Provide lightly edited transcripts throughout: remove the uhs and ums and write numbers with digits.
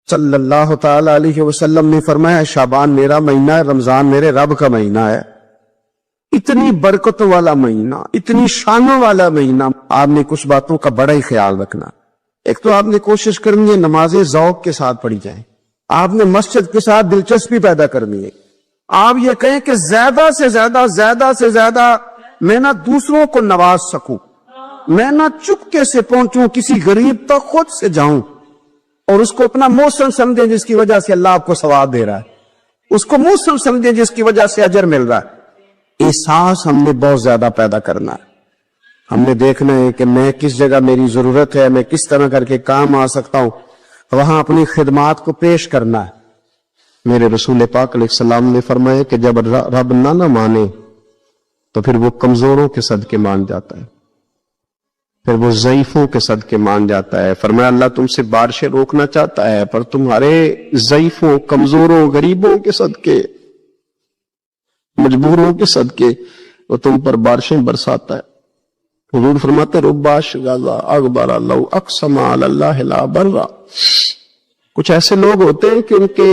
صلی اللہ تعالی علیہ وسلم نے فرمایا شعبان میرا مہینہ ہے، رمضان میرے رب کا مہینہ ہے۔ اتنی برکتوں والا مہینہ، اتنی شانوں والا مہینہ، آپ نے کچھ باتوں کا بڑا ہی خیال رکھنا۔ ایک تو آپ نے کوشش کرنی ہے نمازیں ذوق کے ساتھ پڑھی جائیں، آپ نے مسجد کے ساتھ دلچسپی پیدا کرنی ہے۔ آپ یہ کہیں کہ زیادہ سے زیادہ میں نہ دوسروں کو نواز سکوں، میں نہ چپکے سے پہنچوں کسی غریب تک، خود سے جاؤں اور اس کو اپنا محسن سمجھیں جس کی وجہ سے اللہ آپ کو ثواب دے رہا ہے، اس کو محسن سمجھیں جس کی وجہ سے اجر مل رہا ہے۔ احساس ہم نے بہت زیادہ پیدا کرنا ہے۔ ہم نے دیکھنا ہے کہ میں کس جگہ میری ضرورت ہے، میں کس طرح کر کے کام آ سکتا ہوں، وہاں اپنی خدمات کو پیش کرنا ہے۔ میرے رسول پاک علیہ السلام نے فرمایا کہ جب رب نہ مانے تو پھر وہ کمزوروں کے صدقے مان جاتا ہے، پھر وہ ضعیفوں کے صدقے مان جاتا ہے۔ فرمایا اللہ تم سے بارشیں روکنا چاہتا ہے پر تمہارے ضعیفوں، کمزوروں، غریبوں کے صدقے، مجبوروں کے صدقے وہ تم پر بارشیں برساتا ہے۔ حضور فرماتے ربا شغازا اغبر لو اقسم علی اللہ لا برا۔ کچھ ایسے لوگ ہوتے ہیں کہ ان کے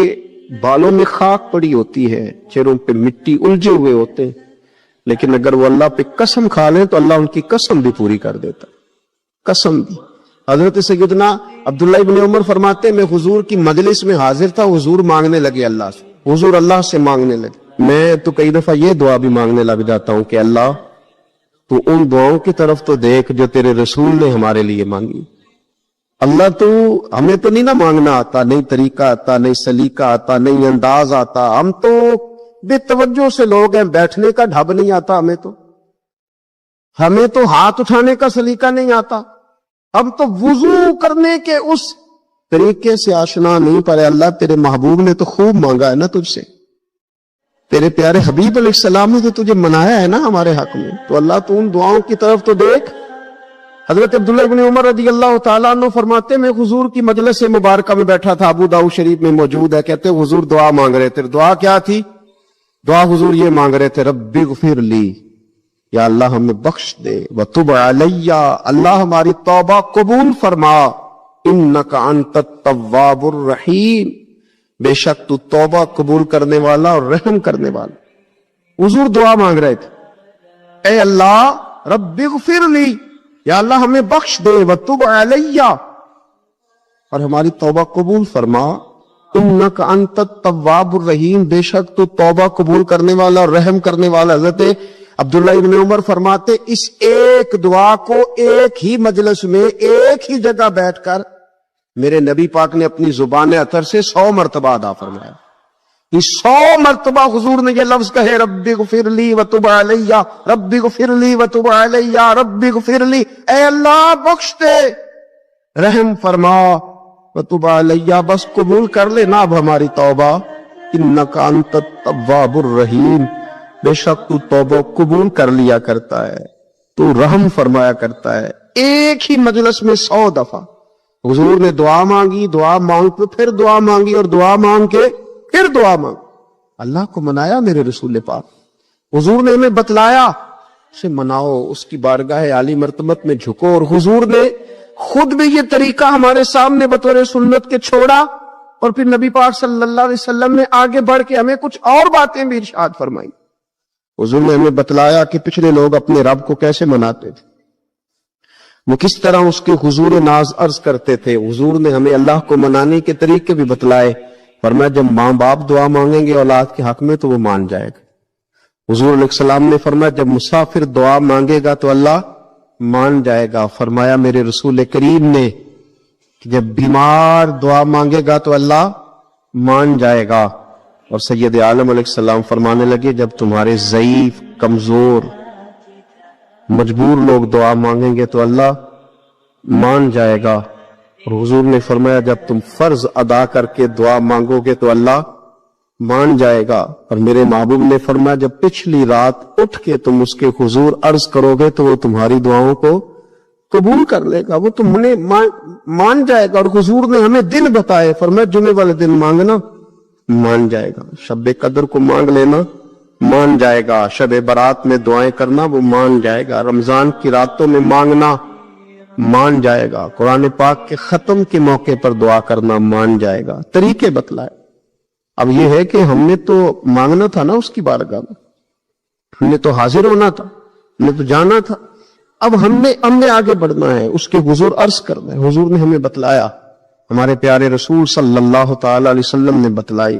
بالوں میں خاک پڑی ہوتی ہے، چہروں پہ مٹی الجھے ہوئے ہوتے ہیں، لیکن اگر وہ اللہ پہ قسم کھا لیں تو اللہ ان کی قسم بھی پوری کر دیتا ہے، قسم بھی۔ حضرت سیدنا عبداللہ ابن عمر فرماتے میں حضور کی مجلس میں حاضر تھا، حضور مانگنے لگے اللہ سے، حضور اللہ سے مانگنے لگے۔ میں تو کئی دفعہ یہ دعا بھی مانگنے لگ جاتا ہوں کہ اللہ تو ان دعاؤں کی طرف تو دیکھ جو تیرے رسول نے ہمارے لیے مانگی۔ اللہ تو ہمیں تو نہیں نہ مانگنا آتا، نہیں طریقہ آتا، نہیں سلیقہ آتا، نہیں انداز آتا، ہم تو بے توجہ سے لوگ ہیں، بیٹھنے کا ڈھب نہیں آتا ہمیں تو ہاتھ اٹھانے کا سلیقہ نہیں آتا، ہم تو وضو کرنے کے اس طریقے سے آشنا نہیں، پر اللہ تیرے محبوب نے تو خوب مانگا ہے نا تجھ سے، تیرے پیارے حبیب علیہ السلام نے تو تجھے منایا ہے نا ہمارے حق میں، تو اللہ تو ان دعاؤں کی طرف تو دیکھ۔ حضرت عبداللہ ابن عمر رضی اللہ تعالیٰ عنہ فرماتے میں حضور کی مجلس مبارکہ میں بیٹھا تھا، ابو داؤد شریف میں موجود ہے، کہتے حضور دعا مانگ رہے تھے۔ دعا کیا تھی؟ دعا حضور یہ مانگ رہے تھے رب اغفر لی، یا اللہ ہمیں بخش دے، وتب علی، اللہ ہماری توبہ قبول فرما، انک انت التواب الرحیم، بے شک تو توبہ قبول کرنے والا اور رحم کرنے والا۔ حضور دعا مانگ رہے تھے، اے اللہ رب اغفر لی، یا اللہ ہمیں بخش دے، وتب علی، اور ہماری توبہ قبول فرما، انک انت التواب الرحیم، بے شک تو توبہ قبول کرنے والا اور رحم کرنے والا۔ حضرت عبداللہ ابن عمر فرماتے اس ایک دعا کو ایک ہی مجلس میں ایک ہی جگہ بیٹھ کر میرے نبی پاک نے اپنی زبان اطہر سے 100 مرتبہ ادا فرمایا۔ یہ 100 مرتبہ حضور نے یہ لفظ کہے رب اغفر لی وتب علی، رب اغفر لی وتب علی، رب اغفر لی، اے اللہ بخش دے، رحم فرما، وتب علی، بس قبول کر لے نا اب ہماری توبہ، انک انت التواب الرحیم، بے شک تو توبہ قبول کر لیا کرتا ہے، تو رحم فرمایا کرتا ہے۔ ایک ہی مجلس میں 100 دفعہ حضور نے دعا مانگی، دعا مانگ کے پھر دعا مانگی، اور دعا مانگ کے پھر دعا مانگ، اللہ کو منایا میرے رسول پاک۔ حضور نے ہمیں بتلایا اسے مناؤ، اس کی بارگاہ عالی مرتبت میں جھکو، اور حضور نے خود بھی یہ طریقہ ہمارے سامنے بطور سنت کے چھوڑا، اور پھر نبی پاک صلی اللہ علیہ وسلم نے آگے بڑھ کے ہمیں کچھ اور باتیں بھی ارشاد فرمائی۔ حضور نے ہمیں بتلایا کہ پچھلے لوگ اپنے رب کو کیسے مناتے تھے، وہ کس طرح اس کے حضور ناز عرض کرتے تھے۔ حضور نے ہمیں اللہ کو منانے کے طریقے بھی بتلائے، فرمایا جب ماں باپ دعا مانگیں گے اولاد کے حق میں تو وہ مان جائے گا۔ حضور علیہ السلام نے فرمایا جب مسافر دعا مانگے گا تو اللہ مان جائے گا۔ فرمایا میرے رسول کریم نے کہ جب بیمار دعا مانگے گا تو اللہ مان جائے گا۔ اور سید عالم علیہ السلام فرمانے لگے جب تمہارے ضعیف، کمزور، مجبور لوگ دعا مانگیں گے تو اللہ مان جائے گا۔ اور حضور نے فرمایا جب تم فرض ادا کر کے دعا مانگو گے تو اللہ مان جائے گا۔ اور میرے محبوب نے فرمایا جب پچھلی رات اٹھ کے تم اس کے حضور عرض کرو گے تو وہ تمہاری دعاؤں کو قبول کر لے گا، وہ تمہیں مان جائے گا۔ اور حضور نے ہمیں دن بتائے، فرمایا جمعے والے دن مانگنا مان جائے گا، شب قدر کو مانگ لینا مان جائے گا، شب برات میں دعائیں کرنا وہ مان جائے گا، رمضان کی راتوں میں مانگنا مان جائے گا، قرآن پاک کے ختم کے موقع پر دعا کرنا مان جائے گا، طریقے بتلائے۔ اب یہ ہے کہ ہم نے تو مانگنا تھا نا اس کی بارگاہ میں، ہم نے تو حاضر ہونا تھا، ہم نے تو جانا تھا۔ اب ہم نے آگے بڑھنا ہے، اس کے حضور عرض کرنا ہے۔ حضور نے ہمیں بتلایا، ہمارے پیارے رسول صلی اللہ تعالی علیہ وسلم نے بتلائی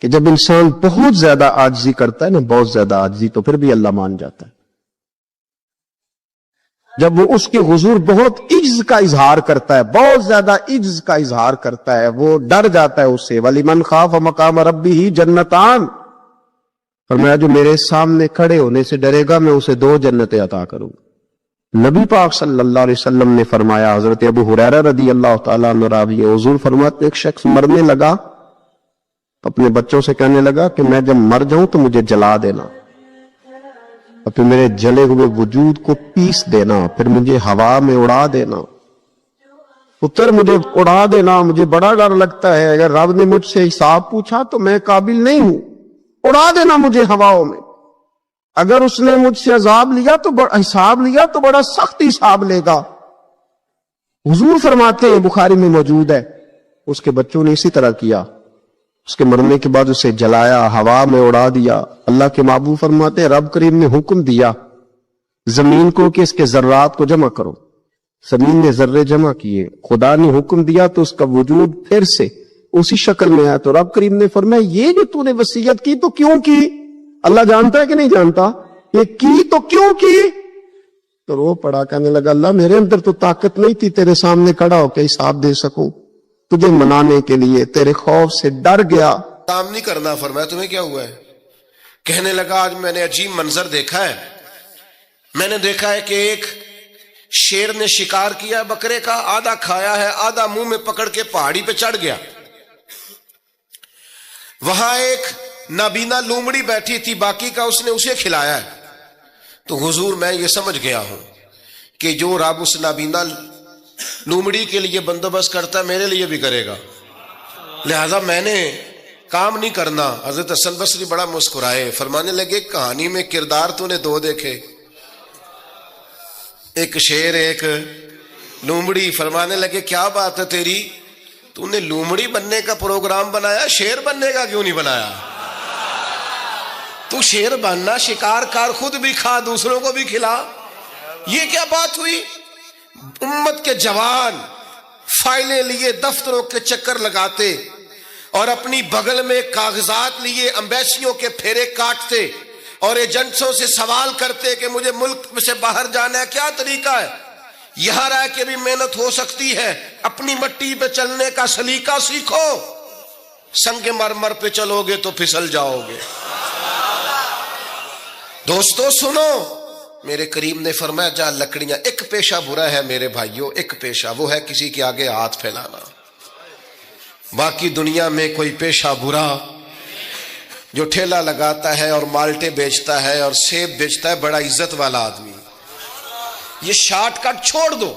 کہ جب انسان بہت زیادہ عاجزی کرتا ہے نا، بہت زیادہ عاجزی، تو پھر بھی اللہ مان جاتا ہے۔ جب وہ اس کے حضور بہت عجز کا اظہار کرتا ہے، بہت زیادہ عجز کا اظہار کرتا ہے، وہ ڈر جاتا ہے اس سے۔ وَلِمَنْ خَافَ مَقَامَ رَبِّهِ جَنَّتَانِ، فرمایا جو میرے سامنے کھڑے ہونے سے ڈرے گا میں اسے 2 جنتیں عطا کروں۔ نبی پاک صلی اللہ علیہ وسلم نے فرمایا، حضرت ابو ہریرہ رضی اللہ تعالیٰ عنہ راوی ہے، حضور فرماتے ایک شخص مرنے لگا، اپنے بچوں سے کہنے لگا کہ میں جب مر جاؤں تو مجھے جلا دینا، اور پھر میرے جلے ہوئے وجود کو پیس دینا، پھر مجھے ہوا میں اڑا دینا، پتر مجھے اڑا دینا، مجھے بڑا ڈر لگتا ہے، اگر رب نے مجھ سے حساب پوچھا تو میں قابل نہیں ہوں، اڑا دینا مجھے ہواؤں میں، اگر اس نے مجھ سے عذاب لیا تو حساب لیا تو بڑا سخت حساب لے گا۔ حضور فرماتے ہیں، بخاری میں موجود ہے، اس کے بچوں نے اسی طرح کیا، اس کے مرنے کے بعد اسے جلایا، ہوا میں اڑا دیا۔ اللہ کے محبوب فرماتے ہیں رب کریم نے حکم دیا زمین کو کہ اس کے ذرات کو جمع کرو، زمین نے ذرے جمع کیے، خدا نے حکم دیا تو اس کا وجود پھر سے اسی شکل میں آیا، تو رب کریم نے فرمایا یہ جو تو نے وصیت کی تو کیوں کی؟ اللہ جانتا ہے کہ نہیں جانتا؟ یہ کی تو کیوں کی؟ تو رو پڑا، کہنے لگا اللہ میرے اندر تو طاقت نہیں تھی تیرے سامنے کھڑا ہو کے حساب دے سکوں، تجھے منانے کے لیے تیرے خوف سے ڈر گیا۔ کام نہیں کرنا۔ فرمایا تمہیں کیا ہوا ہے؟ کہنے لگا آج میں نے عجیب منظر دیکھا ہے، میں نے دیکھا ہے کہ ایک شیر نے شکار کیا بکرے کا، آدھا کھایا ہے، آدھا منہ میں پکڑ کے پہاڑی پہ چڑھ گیا، وہاں ایک نابینا لومڑی بیٹھی تھی، باقی کا اس نے اسے کھلایا ہے۔ تو حضور میں یہ سمجھ گیا ہوں کہ جو رب اس نابینا لومڑی کے لیے بندوبست کرتا ہے میرے لیے بھی کرے گا، لہذا میں نے کام نہیں کرنا۔ حضرت حسن بصری بڑا مسکرائے، فرمانے لگے کہانی میں کردار تو نے 2 دیکھے، ایک شیر ایک لومڑی۔ فرمانے لگے کیا بات ہے تیری، تو نے لومڑی بننے کا پروگرام بنایا، شیر بننے کا کیوں نہیں بنایا؟ تو شیر بننا، شکار کر، خود بھی کھا دوسروں کو بھی کھلا۔ یہ کیا بات ہوئی؟ امت کے جوان فائلیں لیے دفتروں کے چکر لگاتے اور اپنی بغل میں کاغذات لیے امبیسیوں کے پھیرے کاٹتے اور ایجنٹوں سے سوال کرتے کہ مجھے ملک سے باہر جانا ہے، کیا طریقہ ہے؟ یہاں رہ کے بھی محنت ہو سکتی ہے، اپنی مٹی پہ چلنے کا سلیقہ سیکھو، سنگ مرمر پہ چلو گے تو پھسل جاؤ گے۔ دوستو سنو، میرے کریم نے فرمایا جا لکڑیاں، ایک پیشہ برا ہے میرے بھائیوں، ایک پیشہ، وہ ہے کسی کے آگے ہاتھ پھیلانا۔ باقی دنیا میں کوئی پیشہ برا، جو ٹھیلا لگاتا ہے اور مالٹے بیچتا ہے اور سیب بیچتا ہے، بڑا عزت والا آدمی، یہ شارٹ کٹ چھوڑ دو،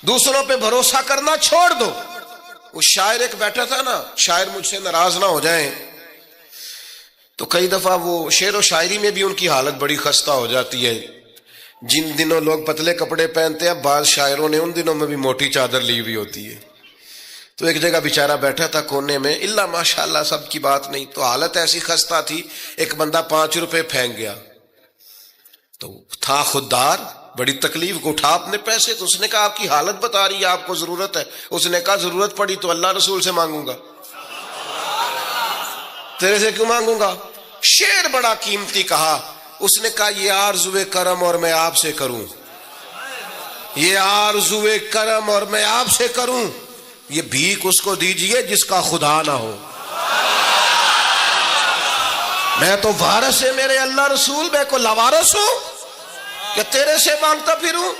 دوسروں پہ بھروسہ کرنا چھوڑ دو۔ وہ شاعر ایک بیٹھا تھا نا، شاعر مجھ سے ناراض نہ ہو جائیں، تو کئی دفعہ وہ شعر و شاعری میں بھی ان کی حالت بڑی خستہ ہو جاتی ہے۔ جن دنوں لوگ پتلے کپڑے پہنتے ہیں، بعض شاعروں نے ان دنوں میں بھی موٹی چادر لی ہوئی ہوتی ہے۔ تو ایک جگہ بیچارہ بیٹھا تھا کونے میں، اللہ ماشاءاللہ سب کی بات نہیں، تو حالت ایسی خستہ تھی، ایک بندہ 5 روپے پھینک گیا، تو تھا خوددار، بڑی تکلیف کو اٹھا اپنے پیسے، تو اس نے کہا آپ کی حالت بتا رہی ہے، آپ کو ضرورت ہے۔ اس نے کہا ضرورت پڑی تو اللہ رسول سے مانگوں گا، تیرے سے کیوں مانگوں گا؟ شعر بڑا قیمتی کہا، اس نے کہا یہ آرزوئے کرم اور میں آپ سے کروں، یہ آرزوئے کرم اور میں آپ سے کروں، یہ بھیک اس کو دیجئے جس کا خدا نہ ہو۔ میں تو وارث ہے میرے اللہ رسول، میں کو لاوارث ہوں کہ تیرے سے مانگتا پھروں؟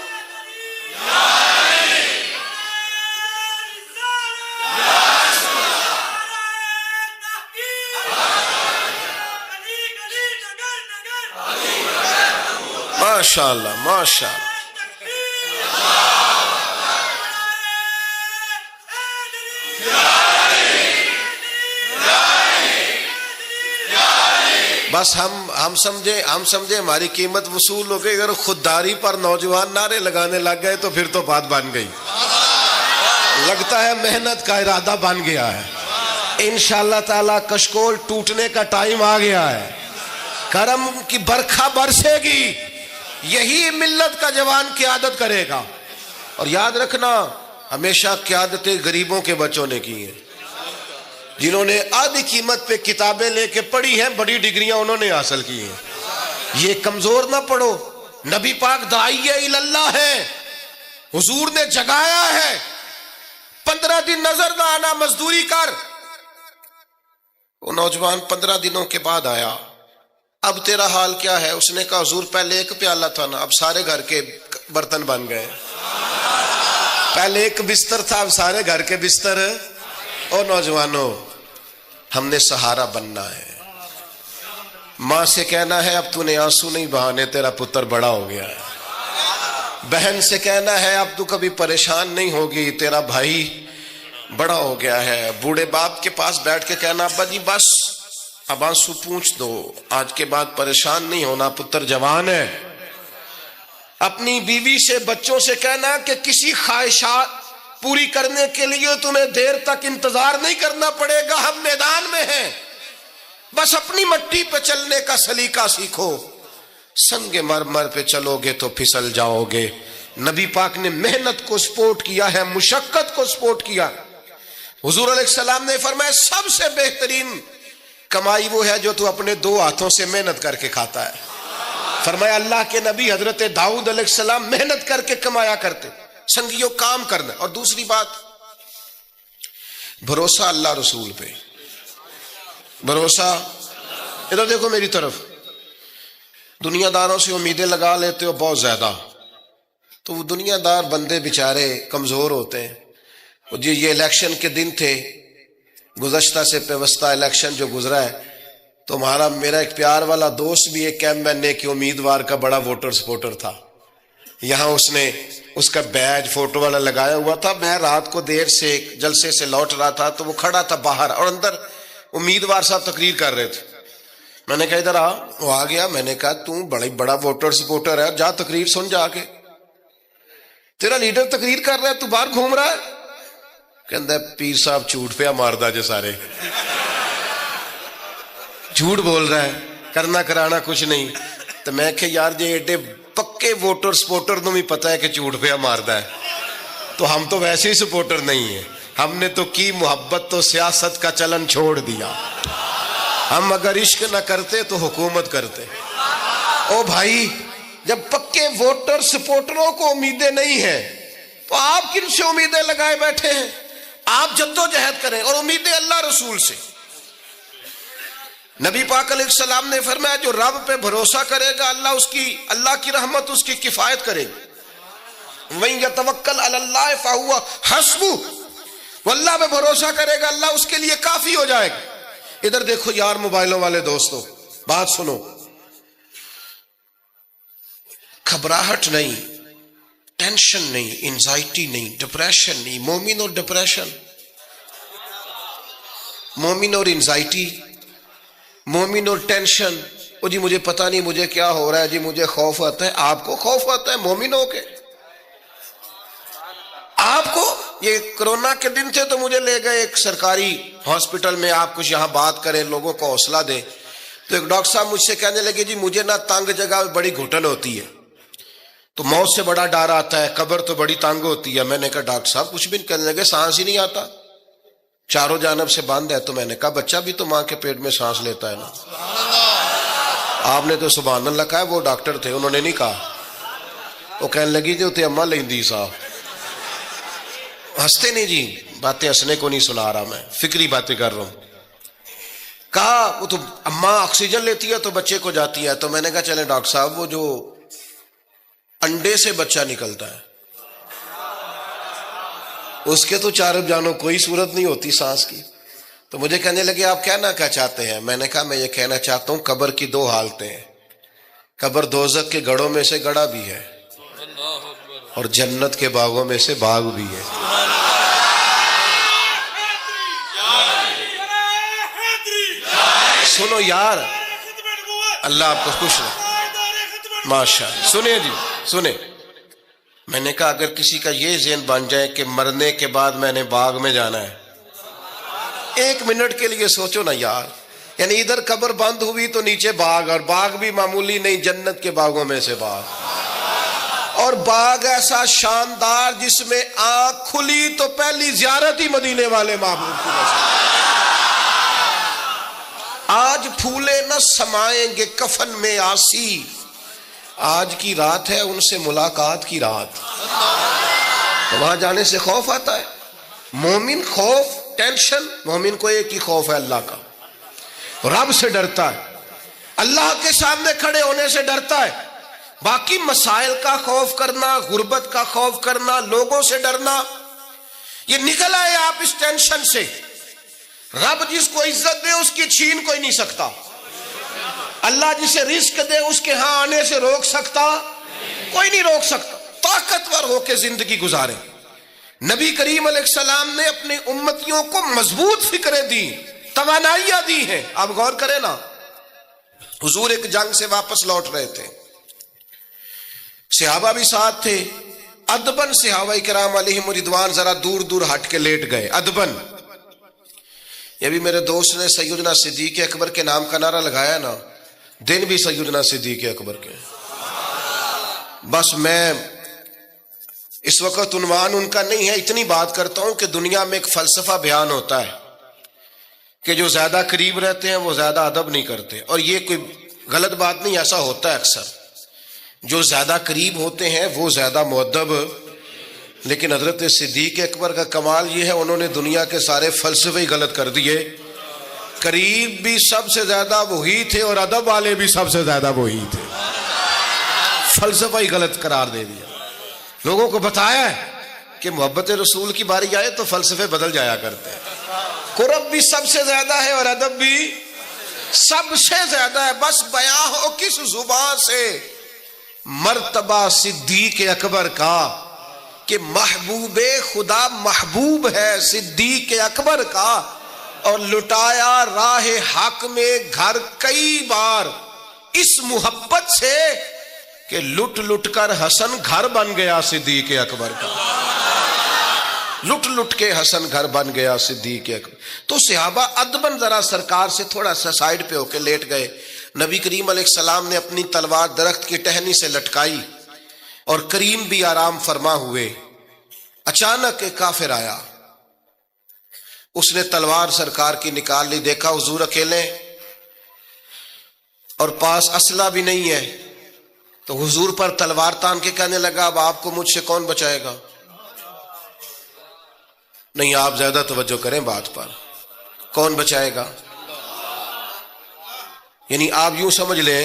ماشاءاللہ ماشاءاللہ۔ بس ہم سمجھے ہماری قیمت وصول ہو گئی. اگر خودداری پر نوجوان نعرے لگانے لگ گئے تو پھر تو بات بن گئی. لگتا ہے محنت کا ارادہ بن گیا ہے. انشاءاللہ تعالی کشکول ٹوٹنے کا ٹائم آ گیا ہے. کرم کی برکھا برسے گی. یہی ملت کا جوان قیادت کرے گا. اور یاد رکھنا ہمیشہ قیادتیں غریبوں کے بچوں نے کی ہیں, جنہوں نے آدھی قیمت پہ کتابیں لے کے پڑھی ہیں, بڑی ڈگریاں انہوں نے حاصل کی ہیں. یہ کمزور نہ پڑھو. نبی پاک داعی اللہ ہے, حضور نے جگایا ہے. 15 دن نظر نہ آنا, مزدوری کر. وہ نوجوان 15 دنوں کے بعد آیا. اب تیرا حال کیا ہے؟ اس نے کہا حضور پہلے ایک پیالہ تھا نا, اب سارے گھر کے برتن بن گئے. پہلے ایک بستر تھا, اب سارے گھر کے بستر. او نوجوانوں, ہم نے سہارا بننا ہے. ماں سے کہنا ہے اب تو نے آنسو نہیں بہانے, تیرا پتر بڑا ہو گیا ہے. بہن سے کہنا ہے اب تو کبھی پریشان نہیں ہوگی, تیرا بھائی بڑا ہو گیا ہے. بوڑھے باپ کے پاس بیٹھ کے کہنا ابا جی بس اب آنسو پوچھ دو, آج کے بعد پریشان نہیں ہونا, پتر جوان ہے. اپنی بیوی سے بچوں سے کہنا کہ کسی خواہشات پوری کرنے کے لیے تمہیں دیر تک انتظار نہیں کرنا پڑے گا, ہم میدان میں ہیں. بس اپنی مٹی پہ چلنے کا سلیقہ سیکھو. سنگ مرمر پہ چلو گے تو پھسل جاؤ گے. نبی پاک نے محنت کو سپورٹ کیا ہے, مشقت کو سپورٹ کیا. حضور علیہ السلام نے فرمایا سب سے بہترین کمائی وہ ہے جو تو اپنے 2 ہاتھوں سے محنت کر کے کھاتا ہے. فرمایا اللہ کے نبی حضرت داؤد علیہ السلام محنت کر کے کمایا کرتے. سنگیوں کام کرنا. اور دوسری بات بھروسہ اللہ رسول پہ. بھروسہ, ادھر دیکھو میری طرف. دنیا داروں سے امیدیں لگا لیتے ہو بہت زیادہ, تو وہ دنیا دار بندے بیچارے کمزور ہوتے ہیں. جی یہ الیکشن کے دن تھے, گزشتہ سے پیوستہ الیکشن جو گزرا ہے, تمہارا میرا ایک پیار والا دوست بھی ایک کیمپ مین کے امیدوار کا بڑا ووٹر سپورٹر تھا. یہاں اس نے اس کا بیج فوٹو والا لگایا ہوا تھا. میں رات کو دیر سے جلسے سے لوٹ رہا تھا تو وہ کھڑا تھا باہر, اور اندر امیدوار صاحب تقریر کر رہے تھے. میں نے کہا ادھر آ. وہ آ گیا. میں نے کہا تو بڑا ووٹر سپورٹر ہے, جا تقریر سن جا کے. تیرا لیڈر تقریر کر رہا ہے, تو باہر گھوم رہا ہے. کہندا پیر صاحب جھوٹ پہ ماردا جے, سارے جھوٹ بول رہا ہے, کرنا کرانا کچھ نہیں. تو میں کہ یار جی ایڈے پکے ووٹر سپورٹر نو بھی پتا ہے کہ جھوٹ پہ ماردا ہے, تو ہم تو ویسے ہی سپورٹر نہیں ہیں. ہم نے تو کی محبت تو سیاست کا چلن چھوڑ دیا. ہم اگر عشق نہ کرتے تو حکومت کرتے. او بھائی, جب پکے ووٹر سپورٹروں کو امیدیں نہیں ہیں تو آپ کن سے امیدیں لگائے بیٹھے ہیں؟ آپ جدوجہد کریں, اور امیدیں اللہ رسول سے. نبی پاک علیہ السلام نے فرمایا جو رب پہ بھروسہ کرے گا اللہ کی رحمت اس کی کفایت کرے گی. وَإِن يَتَوَكَّلْ عَلَى اللَّهِ فَهُوَ حَسْبُهُ, وہ اللہ پہ بھروسہ کرے گا اللہ اس کے لیے کافی ہو جائے گا. ادھر دیکھو یار موبائلوں والے دوستو, بات سنو. گھبراہٹ نہیں, ٹینشن نہیں, انزائٹی نہیں, ڈپریشن نہیں. مومن اور ڈپریشن, مومن اور انزائٹی, مومن اور ٹینشن. او جی مجھے پتہ نہیں مجھے کیا ہو رہا ہے, جی مجھے خوف آتا ہے. آپ کو خوف آتا ہے مومن ہو کے؟ آپ کو یہ کرونا کے دن تھے تو مجھے لے گئے ایک سرکاری ہاسپٹل میں, آپ کچھ یہاں بات کریں, لوگوں کو حوصلہ دیں. تو ایک ڈاکٹر صاحب مجھ سے کہنے لگے جی مجھے نہ تنگ جگہ بڑی گھٹن ہوتی ہے, تو موت سے بڑا ڈر آتا ہے, قبر تو بڑی تنگ ہوتی ہے. میں نے کہا ڈاکٹر صاحب کچھ بھی نہیں. کہنے لگے سانس ہی نہیں آتا, چاروں جانب سے بند ہے. تو میں نے کہا بچہ بھی تو ماں کے پیٹ میں سانس لیتا ہے نا. آپ نے تو سبحان اللہ کہا. وہ ڈاکٹر تھے, انہوں نے نہیں کہا. وہ کہنے لگی جو تے اماں لیندی صاحب. ہنستے نہیں جی, باتیں ہنسنے کو نہیں سنا رہا, میں فکری باتیں کر رہا ہوں. کہا وہ تو اماں آکسیجن لیتی ہے تو بچے کو جاتی ہے. تو میں نے کہا چلے ڈاکٹر صاحب وہ جو انڈے سے بچہ نکلتا ہے اس کے تو چاروں جانوں کوئی صورت نہیں ہوتی سانس کی. تو مجھے کہنے لگے آپ کہنا کیا چاہتے ہیں؟ میں نے کہا میں یہ کہنا چاہتا ہوں قبر کی 2 حالتیں ہیں. قبر دوزخ کے گڑھوں میں سے گڑھا بھی ہے اور جنت کے باغوں میں سے باغ بھی ہے. سنو یار, اللہ آپ کو خوش رکھے ماشاء اللہ. سنیں جی سنیں, میں نے کہا اگر کسی کا یہ ذہن بن جائے کہ مرنے کے بعد میں نے باغ میں جانا ہے, 1 منٹ کے لیے سوچو نا یار, یعنی ادھر قبر بند ہوئی تو نیچے باغ, اور باغ بھی معمولی نہیں, جنت کے باغوں میں سے باغ, اور باغ ایسا شاندار جس میں آنکھ کھلی تو پہلی زیارت ہی مدینے والے محبوب کی نصیب. آج پھولے نہ سمائیں گے کفن میں آسی, آج کی رات ہے ان سے ملاقات کی رات. تو وہاں جانے سے خوف آتا ہے. مومن خوف ٹینشن, مومن کو ایک ہی خوف ہے اللہ کا, رب سے ڈرتا ہے, اللہ کے سامنے کھڑے ہونے سے ڈرتا ہے. باقی مسائل کا خوف کرنا, غربت کا خوف کرنا, لوگوں سے ڈرنا, یہ نکل آئے آپ اس ٹینشن سے. رب جس کو عزت دے اس کی چھین کوئی نہیں سکتا. اللہ جسے رزق دے اس کے ہاں آنے سے روک سکتا کوئی نہیں روک سکتا. طاقتور ہو کے زندگی گزارے. نبی کریم علیہ السلام نے اپنی امتیوں کو مضبوط فکریں دی, توانائیاں دی ہیں. آپ غور کریں نا, حضور ایک جنگ سے واپس لوٹ رہے تھے, صحابہ بھی ساتھ تھے. ادبن صحابہ کرام علیہم رضوان ذرا دور دور ہٹ کے لیٹ گئے. ادبن, یہ بھی میرے دوست نے سیدنا صدیق اکبر کے نام کا نعرہ لگایا نا, دن بھی سیدنا صدیق اکبر کے. بس میں اس وقت عنوان ان کا نہیں ہے, اتنی بات کرتا ہوں کہ دنیا میں ایک فلسفہ بیان ہوتا ہے کہ جو زیادہ قریب رہتے ہیں وہ زیادہ ادب نہیں کرتے, اور یہ کوئی غلط بات نہیں, ایسا ہوتا ہے اکثر. جو زیادہ قریب ہوتے ہیں وہ زیادہ مؤدب. لیکن حضرت صدیق اکبر کا کمال یہ ہے, انہوں نے دنیا کے سارے فلسفے ہی غلط کر دیے. قریب بھی سب سے زیادہ وہی تھے اور ادب والے بھی سب سے زیادہ وہی تھے. فلسفہ ہی غلط قرار دے دیا. لوگوں کو بتایا ہے کہ محبت رسول کی باری آئے تو فلسفے بدل جایا کرتے ہیں. قرب بھی سب سے زیادہ ہے اور ادب بھی سب سے زیادہ ہے. بس بیان ہو کس زبان سے مرتبہ صدیق اکبر کا کہ محبوب خدا محبوب ہے صدیق اکبر کا, اور لٹایا راہ حق میں گھر کئی بار اس محبت سے کہ لٹ لٹ کر حسن گھر بن گیا صدیق اکبر کا. لٹ لٹ کے حسن گھر بن گیا صدیق اکبر. تو صحابہ ادبن ذرا سرکار سے تھوڑا سا سائیڈ پہ ہو کے لیٹ گئے. نبی کریم علیہ السلام نے اپنی تلوار درخت کی ٹہنی سے لٹکائی اور کریم بھی آرام فرما ہوئے. اچانک ایک کافر آیا, اس نے تلوار سرکار کی نکال لی. دیکھا حضور اکیلے اور پاس اسلحہ بھی نہیں ہے, تو حضور پر تلوار تان کے کہنے لگا اب آپ کو مجھ سے کون بچائے گا. نہیں, آپ زیادہ توجہ کریں بات پر, کون بچائے گا. یعنی آپ یوں سمجھ لیں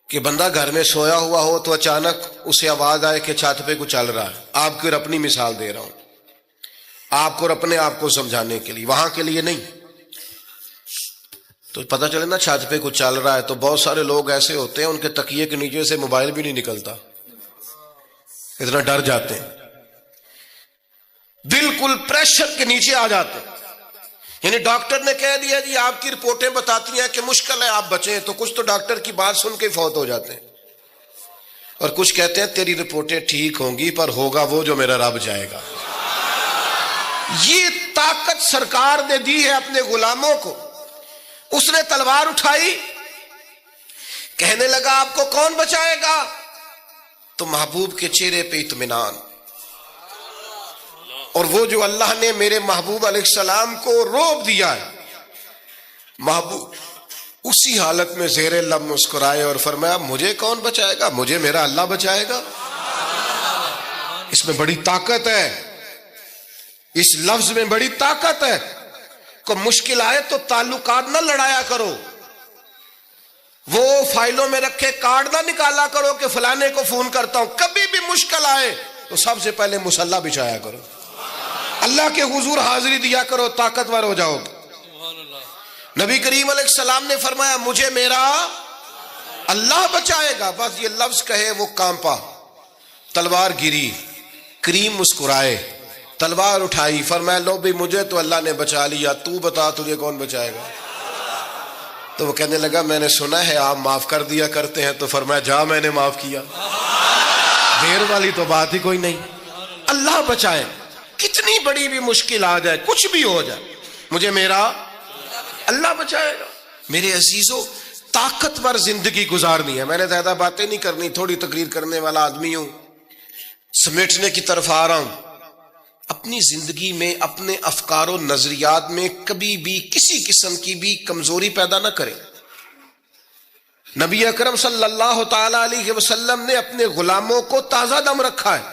کہ بندہ گھر میں سویا ہوا ہو تو اچانک اسے آواز آئے کہ چھت پہ کچھ چل رہا ہے. آپ کو اپنی مثال دے رہا ہوں, آپ کو اپنے آپ کو سمجھانے کے لیے, وہاں کے لیے نہیں. تو پتہ چلے نا چھت پہ کچھ چل رہا ہے, تو بہت سارے لوگ ایسے ہوتے ہیں ان کے تکیے کے نیچے سے موبائل بھی نہیں نکلتا, اتنا ڈر جاتے ہیں, بالکل پریشر کے نیچے آ جاتے ہیں. یعنی ڈاکٹر نے کہہ دیا جی آپ کی رپورٹیں بتاتی ہیں کہ مشکل ہے آپ بچیں, تو کچھ تو ڈاکٹر کی بات سن کے فوت ہو جاتے ہیں, اور کچھ کہتے ہیں تیری رپورٹیں ٹھیک ہوں گی پر ہوگا وہ جو میرا رب جائے گا. یہ طاقت سرکار نے دی ہے اپنے غلاموں کو. اس نے تلوار اٹھائی, کہنے لگا آپ کو کون بچائے گا. تو محبوب کے چہرے پہ اطمینان, اور وہ جو اللہ نے میرے محبوب علیہ السلام کو روب دیا ہے, محبوب اسی حالت میں زیر لب مسکرائے اور فرمایا مجھے کون بچائے گا, مجھے میرا اللہ بچائے گا. اس میں بڑی طاقت ہے, اس لفظ میں بڑی طاقت ہے. کو مشکل آئے تو تعلقات نہ لڑایا کرو, وہ فائلوں میں رکھے کارڈ نہ نکالا کرو کہ فلانے کو فون کرتا ہوں. کبھی بھی مشکل آئے تو سب سے پہلے مصلی بچھایا کرو, اللہ کے حضور حاضری دیا کرو, طاقتور ہو جاؤ. نبی کریم علیہ السلام نے فرمایا مجھے میرا اللہ بچائے گا. بس یہ لفظ کہے وہ کانپا, تلوار گری, کریم مسکرائے, تلوار اٹھائی, فرمایا لو بھی مجھے تو اللہ نے بچا لیا, تو بتا تجھے کون بچائے گا. تو وہ کہنے لگا میں نے سنا ہے آپ معاف کر دیا کرتے ہیں. تو فرمایا جا میں نے معاف کیا. دیر والی تو بات ہی کوئی نہیں. اللہ بچائے, کتنی بڑی بھی مشکل آ جائے, کچھ بھی ہو جائے, مجھے میرا اللہ بچائے گا. میرے عزیزو, طاقتور زندگی گزارنی ہے. میں نے زیادہ باتیں نہیں کرنی, تھوڑی تقریر کرنے والا آدمی ہوں, سمیٹنے کی طرف آ رہا ہوں. اپنی زندگی میں اپنے افکار و نظریات میں کبھی بھی کسی قسم کی بھی کمزوری پیدا نہ کریں. نبی اکرم صلی اللہ تعالی علیہ وسلم نے اپنے غلاموں کو تازہ دم رکھا ہے,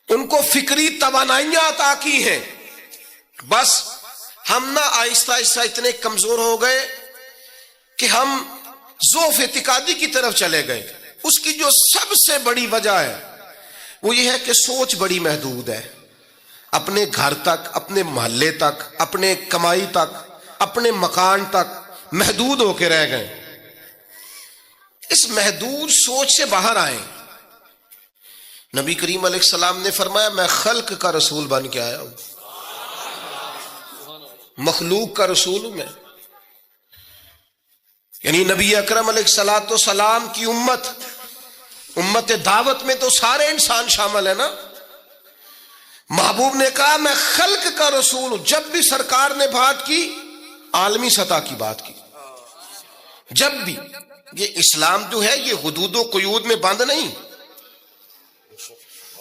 ان کو فکری توانائیاں عطا کی ہیں. بس ہم نہ آہستہ آہستہ اتنے کمزور ہو گئے کہ ہم ضعف اعتقادی کی طرف چلے گئے. اس کی جو سب سے بڑی وجہ ہے وہ یہ ہے کہ سوچ بڑی محدود ہے. اپنے گھر تک, اپنے محلے تک, اپنے کمائی تک, اپنے مکان تک محدود ہو کے رہ گئے. اس محدود سوچ سے باہر آئے. نبی کریم علیہ السلام نے فرمایا میں خلق کا رسول بن کے آیا ہوں, مخلوق کا رسول ہوں میں. یعنی نبی اکرم علیہ الصلوۃ والسلام کی امت دعوت میں تو سارے انسان شامل ہیں نا. محبوب نے کہا میں خلق کا رسول ہوں. جب بھی سرکار نے بات کی عالمی سطح کی بات کی. جب بھی یہ اسلام جو ہے یہ حدود و قیود میں بند نہیں.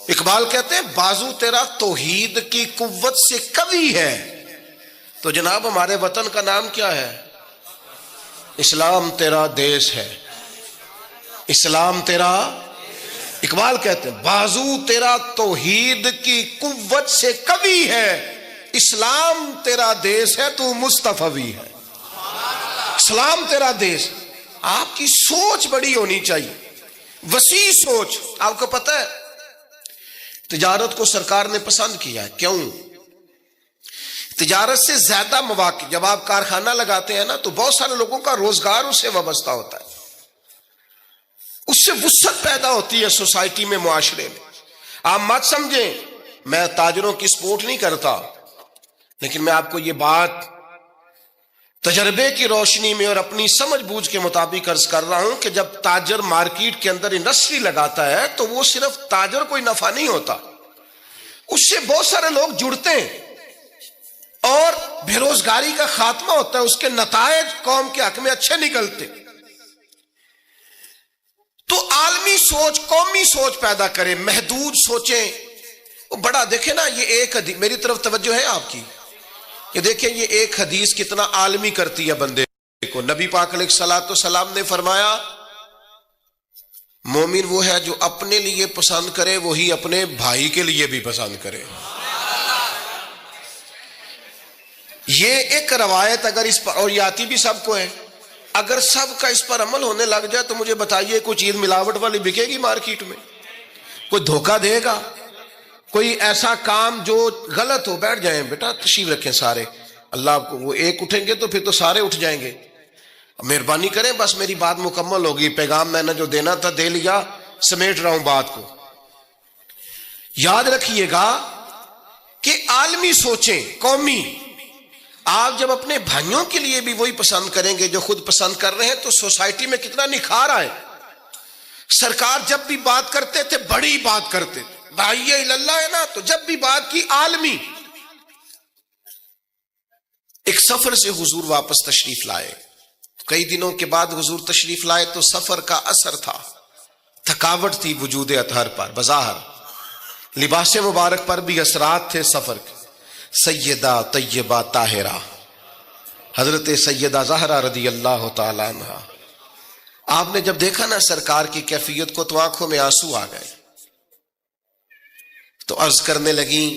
اقبال کہتے ہیں بازو تیرا توحید کی قوت سے قوی ہے. تو جناب ہمارے وطن کا نام کیا ہے؟ اسلام تیرا دیس ہے. اسلام تیرا, اقبال کہتے ہیں بازو تیرا توحید کی قوت سے قوی ہے, اسلام تیرا دیس ہے, تو مصطفی ہے. اسلام تیرا دیس. آپ کی سوچ بڑی ہونی چاہیے, وسیع سوچ. آپ کو پتہ ہے تجارت کو سرکار نے پسند کیا ہے. کیوں؟ تجارت سے زیادہ مواقع, جب آپ کارخانہ لگاتے ہیں نا تو بہت سارے لوگوں کا روزگار اس سے وابستہ ہوتا ہے, اس سے وسعت پیدا ہوتی ہے سوسائٹی میں, معاشرے میں. آپ مت سمجھیں میں تاجروں کی سپورٹ نہیں کرتا, لیکن میں آپ کو یہ بات تجربے کی روشنی میں اور اپنی سمجھ بوجھ کے مطابق عرض کر رہا ہوں کہ جب تاجر مارکیٹ کے اندر انڈسٹری لگاتا ہے تو وہ صرف تاجر کوئی نفع نہیں ہوتا, اس سے بہت سارے لوگ جڑتے ہیں اور بے روزگاری کا خاتمہ ہوتا ہے, اس کے نتائج قوم کے حق میں اچھے نکلتے. تو عالمی سوچ, قومی سوچ پیدا کرے, محدود سوچیں. بڑا دیکھیں نا یہ ایک حدیث, میری طرف توجہ ہے آپ کی, یہ دیکھیں یہ ایک حدیث کتنا عالمی کرتی ہے بندے کو. نبی پاک علیہ الصلوۃ والسلام نے فرمایا مومن وہ ہے جو اپنے لیے پسند کرے وہی اپنے بھائی کے لیے بھی پسند کرے. یہ ایک روایت اگر اس پر, اور یہ آتی بھی سب کو ہے, اگر سب کا اس پر عمل ہونے لگ جائے تو مجھے بتائیے کوئی چیز ملاوٹ والی بکے گی مارکیٹ میں؟ کوئی دھوکہ دے گا؟ کوئی ایسا کام جو غلط ہو؟ بیٹھ جائیں بیٹا, تشریف رکھیں سارے, اللہ آپ کو, وہ ایک اٹھیں گے تو پھر تو سارے اٹھ جائیں گے. مہربانی کریں, بس میری بات مکمل ہوگی, پیغام میں نے جو دینا تھا دے لیا, سمیٹ رہا ہوں بات کو. یاد رکھیے گا کہ عالمی سوچیں, قومی. آپ جب اپنے بھائیوں کے لیے بھی وہی پسند کریں گے جو خود پسند کر رہے ہیں تو سوسائٹی میں کتنا نکھار آئے. سرکار جب بھی بات کرتے تھے بڑی بات کرتے تھے, داعیہ اللہ ہے نا, تو جب بھی بات کی عالمی. ایک سفر سے حضور واپس تشریف لائے, کئی دنوں کے بعد حضور تشریف لائے تو سفر کا اثر تھا, تھکاوٹ تھی وجود اطہر پر, بظاہر لباس مبارک پر بھی اثرات تھے سفر کے. سیدہ طیبہ طاہرہ حضرت سیدہ زہرا رضی اللہ تعالی عنہا, آپ نے جب دیکھا نا سرکار کی کیفیت کو تو آنکھوں میں آنسو آ گئے. تو عرض کرنے لگیں,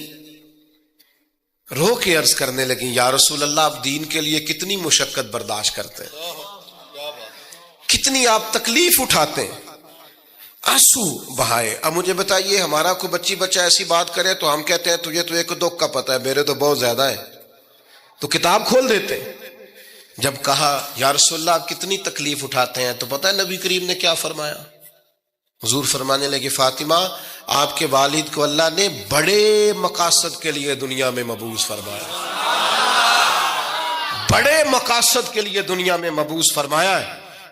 رو کے عرض کرنے لگیں, یا رسول اللہ آپ دین کے لیے کتنی مشقت برداشت کرتے ہیں, کتنی آپ تکلیف اٹھاتے ہیں. آنسو بہائے. اب مجھے بتائیے ہمارا کوئی بچی بچہ ایسی بات کرے تو ہم کہتے ہیں تجھے تو ایک دکھ کا پتہ ہے, میرے تو بہت زیادہ ہے, تو کتاب کھول دیتے. جب کہا یا رسول اللہ آپ کتنی تکلیف اٹھاتے ہیں, تو پتہ ہے نبی کریم نے کیا فرمایا؟ حضور فرمانے لگے فاطمہ آپ کے والد کو اللہ نے بڑے مقاصد کے لیے دنیا میں مبعوث فرمایا, بڑے مقاصد کے لیے دنیا میں مبعوث فرمایا ہے.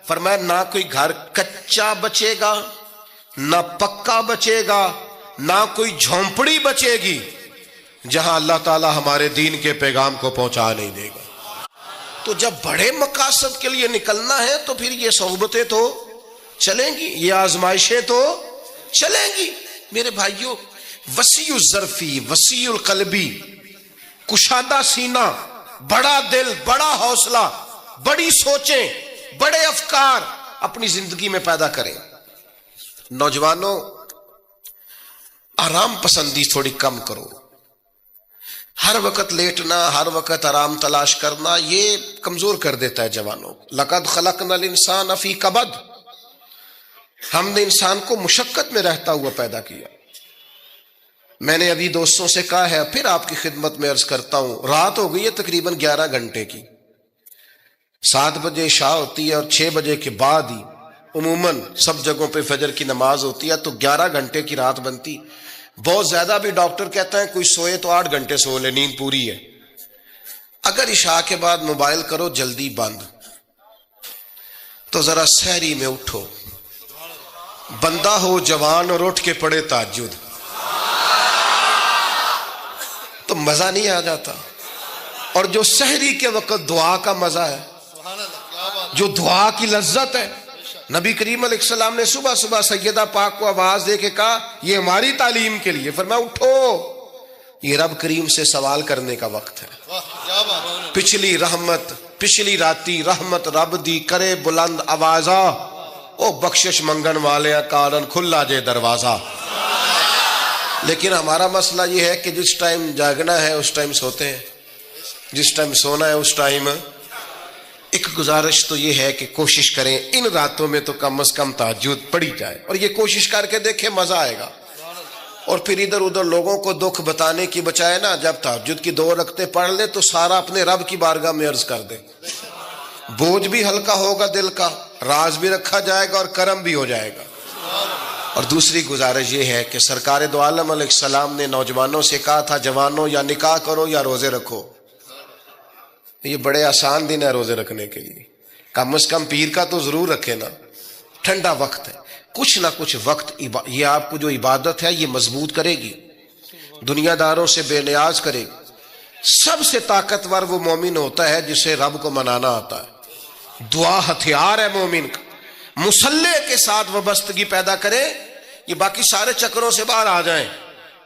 فرمایا نہ کوئی گھر کچا بچے گا، نہ پکا بچے گا، نہ کوئی جھونپڑی بچے گی جہاں اللہ تعالی ہمارے دین کے پیغام کو پہنچا نہیں دے گا. تو جب بڑے مقاصد کے لیے نکلنا ہے تو پھر یہ صحبتیں تو چلیں گی، یہ آزمائشیں تو چلیں گی. میرے بھائیوں، وسیع الظرفی، وسیع القلبی، کشادہ سینہ، بڑا دل، بڑا حوصلہ، بڑی سوچیں، بڑے افکار اپنی زندگی میں پیدا کریں. نوجوانوں، آرام پسندی تھوڑی کم کرو. ہر وقت لیٹنا، ہر وقت آرام تلاش کرنا، یہ کمزور کر دیتا ہے جوانوں. لقد خلقنا الانسان فی کبد، ہم نے انسان کو مشقت میں رہتا ہوا پیدا کیا. میں نے ابھی دوستوں سے کہا ہے، پھر آپ کی خدمت میں عرض کرتا ہوں، رات ہو گئی ہے تقریباً 11 گھنٹے کی. 7 بجے عشاء ہوتی ہے اور 6 بجے کے بعد ہی عموماً سب جگہوں پہ فجر کی نماز ہوتی ہے، تو 11 گھنٹے کی رات بنتی. بہت زیادہ بھی ڈاکٹر کہتا ہے کوئی سوئے تو 8 گھنٹے سو لے، نیند پوری ہے. اگر عشاء کے بعد موبائل کرو جلدی بند، تو ذرا سحری میں اٹھو. بندہ ہو جوان اور اٹھ کے پڑھے تہجد تو مزہ نہیں آ جاتا. اور جو سحری کے وقت دعا کا مزہ ہے، جو دعا کی لذت ہے، نبی کریم علیہ السلام نے صبح صبح سیدہ پاک کو آواز دے کے کہا یہ ہماری تعلیم کے لیے. فرمایا اٹھو، یہ رب کریم سے سوال کرنے کا وقت ہے. پچھلی رحمت، پچھلی راتی رحمت رب دی کرے بلند آوازہ، او بخشش منگن والے کارن کھلا جے دروازہ. لیکن ہمارا مسئلہ یہ ہے کہ جس ٹائم جاگنا ہے اس ٹائم سوتے ہیں، جس ٹائم سونا ہے اس ٹائم. ایک گزارش تو یہ ہے کہ کوشش کریں ان راتوں میں تو کم از کم تہجد پڑھی جائے، اور یہ کوشش کر کے دیکھیں مزہ آئے گا. اور پھر ادھر ادھر لوگوں کو دکھ بتانے کی بچائے نا، جب تہجد کی 2 رکعتیں پڑھ لے تو سارا اپنے رب کی بارگاہ میں عرض کر دے. بوجھ بھی ہلکا ہوگا دل کا، راز بھی رکھا جائے گا اور کرم بھی ہو جائے گا. اور دوسری گزارش یہ ہے کہ سرکار دو عالم علیہ السلام نے نوجوانوں سے کہا تھا، جوانوں یا نکاح کرو یا روزے رکھو. یہ بڑے آسان دن ہے روزے رکھنے کے لیے، کم از کم پیر کا تو ضرور رکھے نا. ٹھنڈا وقت ہے، کچھ نہ کچھ وقت یہ آپ کو جو عبادت ہے یہ مضبوط کرے گی، دنیا داروں سے بے نیاز کرے گی. سب سے طاقتور وہ مومن ہوتا ہے جسے رب کو منانا آتا ہے. دعا ہتھیار ہے مومن کا. مسلح کے ساتھ وابستگی پیدا کرے، یہ باقی سارے چکروں سے باہر آ جائیں.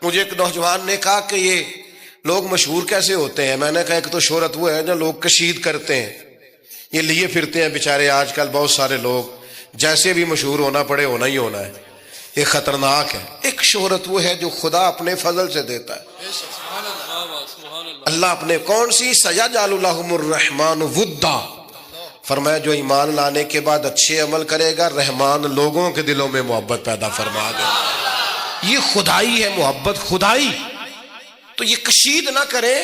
مجھے ایک نوجوان نے کہا کہ یہ لوگ مشہور کیسے ہوتے ہیں؟ میں نے کہا ایک تو شہرت وہ ہے جو لوگ کشید کرتے ہیں، یہ لیے پھرتے ہیں بیچارے. آج کل بہت سارے لوگ جیسے بھی مشہور ہونا پڑے ہونا ہی ہونا ہے، یہ خطرناک ہے. ایک شہرت وہ ہے جو خدا اپنے فضل سے دیتا ہے. اللہ اپنے کون سی سیجعل لهم الرحمن ودا، فرمایا جو ایمان لانے کے بعد اچھے عمل کرے گا رحمان لوگوں کے دلوں میں محبت پیدا فرما دے. یہ خدائی ہے، محبت خدائی. تو یہ کشید نہ کریں،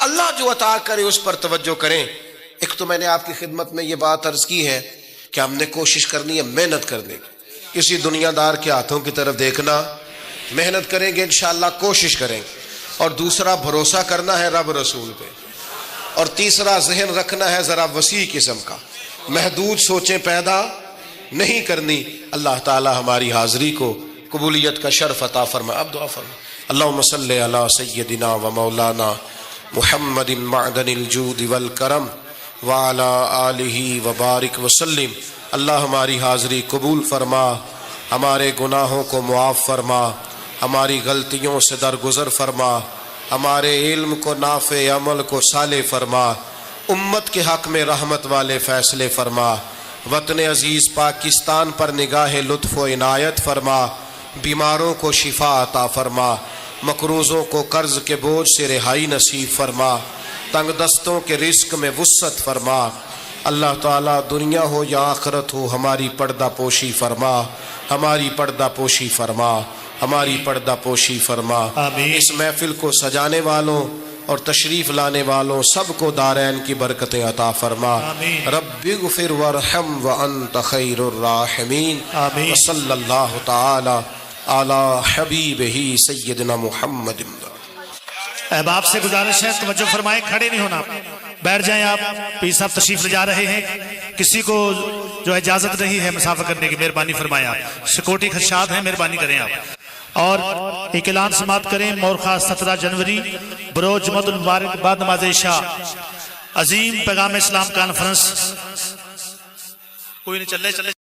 اللہ جو عطا کرے اس پر توجہ کریں. ایک تو میں نے آپ کی خدمت میں یہ بات عرض کی ہے کہ ہم نے کوشش کرنی ہے محنت کرنے کی، کسی دنیا دار کے ہاتھوں کی طرف دیکھنا، محنت کریں گے انشاءاللہ، کوشش کریں گے. اور دوسرا بھروسہ کرنا ہے رب رسول پہ. اور تیسرا ذہن رکھنا ہے ذرا وسیع قسم کا، محدود سوچیں پیدا نہیں کرنی. اللہ تعالی ہماری حاضری کو قبولیت کا شرف عطا فرمائے. اب دعا فرمائے. اللہم صلی علی سیدنا و مولانا محمد معدن الجود والکرم وعلی آلہ وبارک وسلم. اللہ ہماری حاضری قبول فرما، ہمارے گناہوں کو معاف فرما، ہماری غلطیوں سے درگزر فرما، ہمارے علم کو نافع، عمل کو صالح فرما، امت کے حق میں رحمت والے فیصلے فرما. وطن عزیز پاکستان پر نگاہ لطف و عنایت فرما، بیماروں کو شفا عطا فرما، مقروضوں کو قرض کے بوجھ سے رہائی نصیب فرما، تنگ دستوں کے رزق میں وسعت فرما. اللہ تعالیٰ دنیا ہو یا آخرت ہو ہماری پردہ پوشی فرما، ہماری پردہ پوشی فرما، ہماری پردہ پوشی فرما. اس محفل کو سجانے والوں اور تشریف لانے والوں سب کو دارین کی برکتیں عطا فرما. رب اغفر وارحم وانت خیر الراحمین. وصلی اللہ تعالی علی حبیبہ سیدنا محمد. احباب سے گزارش ہے توجہ فرمائیں، کھڑے نہیں ہونا. بیٹھ جائیں آپ، پیر صاحب تشریف لے جا رہے ہیں، کسی کو جو ہے اجازت نہیں ہے مسافر کرنے کی، مہربانی فرمائیں آپ، سیکورٹی خدشات ہیں، مہربانی کریں آپ۔ اور ایک اعلان سماعت کریں، مورخہ 17 جنوری بروز جمعۃ المبارک بعد نماز عشاء عظیم پیغام اسلام کانفرنس، کوئی نہیں، چلے